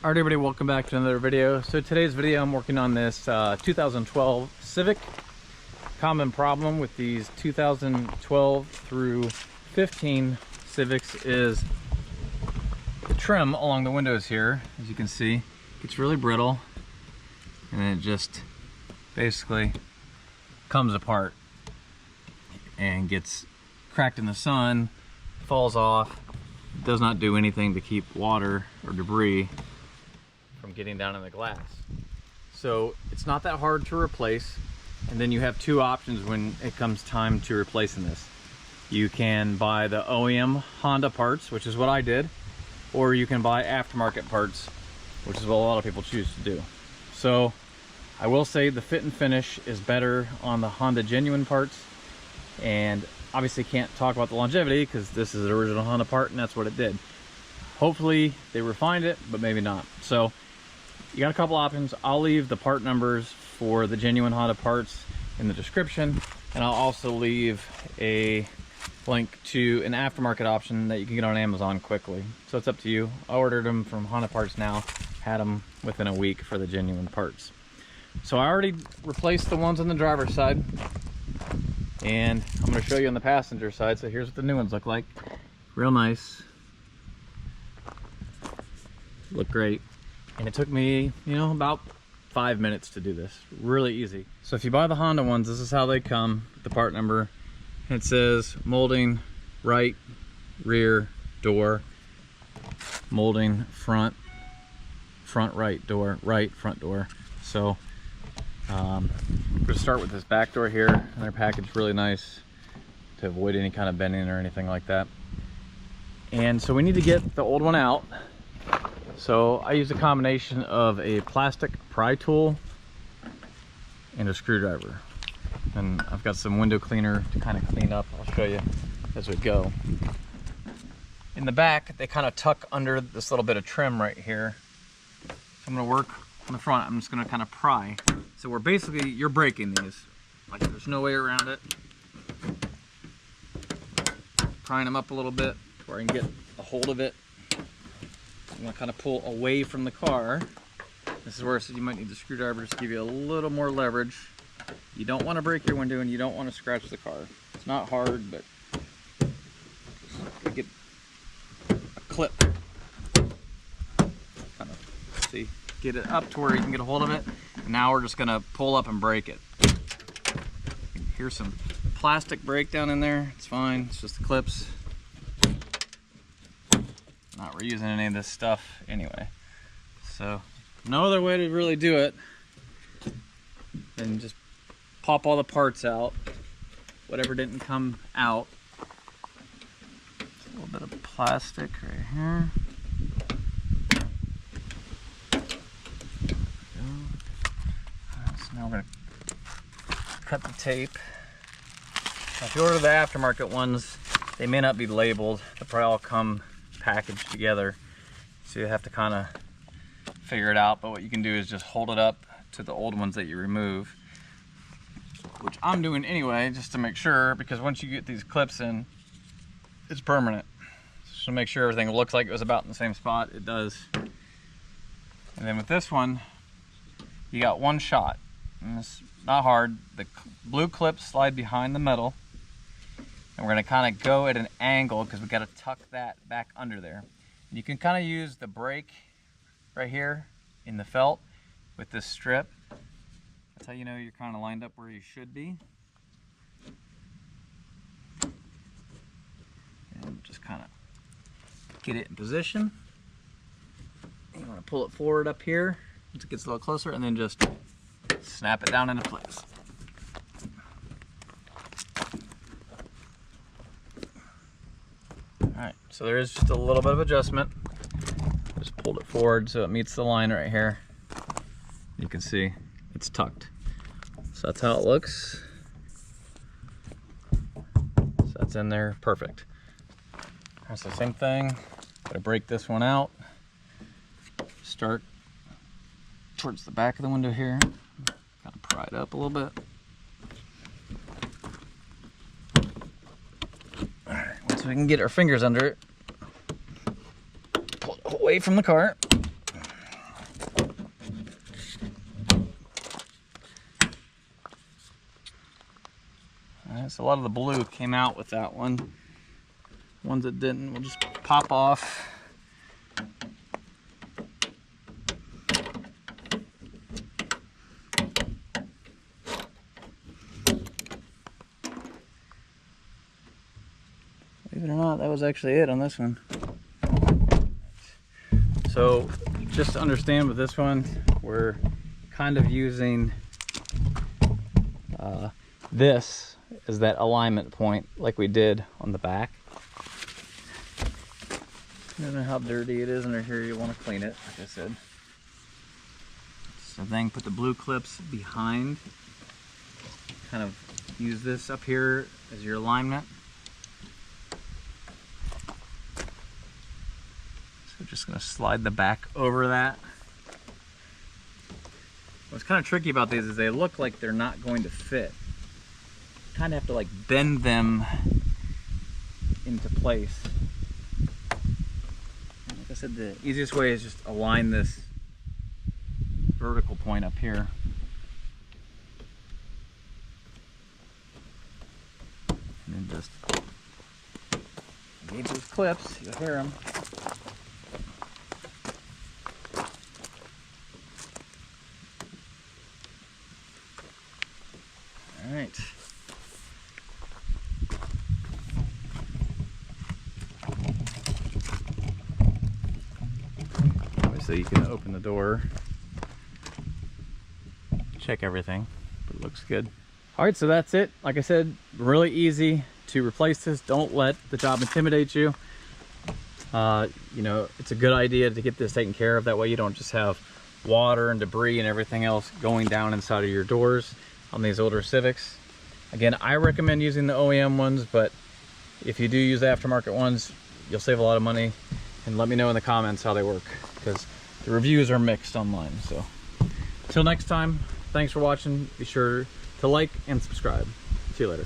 Alright everybody, welcome back to another video. So today's video I'm working on this 2012 Civic. Common problem with these 2012 through 15 Civics is the trim along the windows here, as you can see, gets really brittle and then it just basically comes apart and gets cracked in the sun, falls off, does not do anything to keep water or debris from getting down in the glass. So it's not that hard to replace, and then you have two options when it comes time to replacing this. You can buy the OEM Honda parts, which is what I did, or you can buy aftermarket parts, which is what a lot of people choose to do. So I will say the fit and finish is better on the Honda genuine parts, and obviously can't talk about the longevity because this is an original Honda part and that's what it did. Hopefully they refined it, but maybe not. So you got a couple options. I'll leave the part numbers for the genuine Honda parts in the description, and I'll also leave a link to an aftermarket option that you can get on Amazon quickly. So it's up to you. I ordered them from Honda Parts Now, had them within a week for the genuine parts. So I already replaced the ones on the driver's side, and I'm going to show you on the passenger side. So here's what the new ones look like. Real nice. Look great. And it took me, about 5 minutes to do this. Really easy. So if you buy the Honda ones, this is how they come, the part number. It says molding right rear door, molding front right door, right front door. So I'm going to start with this back door here, and they're packaged really nice to avoid any kind of bending or anything like that. And so we need to get the old one out. So I used a combination of a plastic pry tool and a screwdriver. And I've got some window cleaner to kind of clean up. I'll show you as we go. In the back, they kind of tuck under this little bit of trim right here. So I'm going to work on the front. I'm just going to kind of pry. So we're basically, you're breaking these. Like there's no way around it. Prying them up a little bit where I can get a hold of it. I'm going to kind of pull away from the car. This is where I said you might need the screwdriver to give you a little more leverage. You don't want to break your window and you don't want to scratch the car. It's not hard, but just get a clip. Kind of, see, get it up to where you can get a hold of it. And now we're just going to pull up and break it. Here's some plastic breakdown in there. It's fine. It's just the clips. Not reusing any of this stuff anyway. So no other way to really do it than just pop all the parts out, whatever didn't come out. A little bit of plastic right here. Right, so now we're going to cut the tape. Now if you order the aftermarket ones, they may not be labeled. They'll probably all come packaged together, so you have to kind of figure it out. But what you can do is just hold it up to the old ones that you remove, which I'm doing anyway, just to make sure, because once you get these clips in, it's permanent. So to make sure everything looks like it was about in the same spot, it does. And then with this one, you got one shot, and it's not hard. The blue clips slide behind the metal, and we're going to kind of go at an angle because we got to tuck that back under there. And you can kind of use the brake right here in the felt with this strip. That's how you know you're kind of lined up where you should be. And just kind of get it in position. You want to pull it forward up here once it gets a little closer, and then just snap it down into place. Alright, so there is just a little bit of adjustment. Just pulled it forward so it meets the line right here. You can see it's tucked. So that's how it looks. So that's in there, perfect. That's the same thing. Gotta break this one out. Start towards the back of the window here. Kind of pry it up a little bit. So we can get our fingers under it. Pull it away from the car. since a lot of the blue came out with that one, ones that didn't will just pop off. Believe it or not, that was actually it on this one. So just to understand with this one, we're kind of using this as that alignment point like we did on the back. I don't know how dirty it is under here. You want to clean it, like I said. So then put the blue clips behind. Kind of use this up here as your alignment. So just going to slide the back over that. What's kind of tricky about these is they look like they're not going to fit. Kind of have to like bend them into place. Like I said, the easiest way is just align this vertical point up here. And then just engage those clips, you'll hear them. All right. Obviously you can open the door, check everything, but it looks good. All right, so that's it. Like I said, really easy to replace this. Don't let the job intimidate you. You know, it's a good idea to get this taken care of. That way you don't just have water and debris and everything else going down inside of your doors on these older Civics. Again, I recommend using the OEM ones, but if you do use the aftermarket ones, you'll save a lot of money. And let me know in the comments how they work, because the reviews are mixed online. So until next time, thanks for watching. Be sure to like and subscribe. See you later.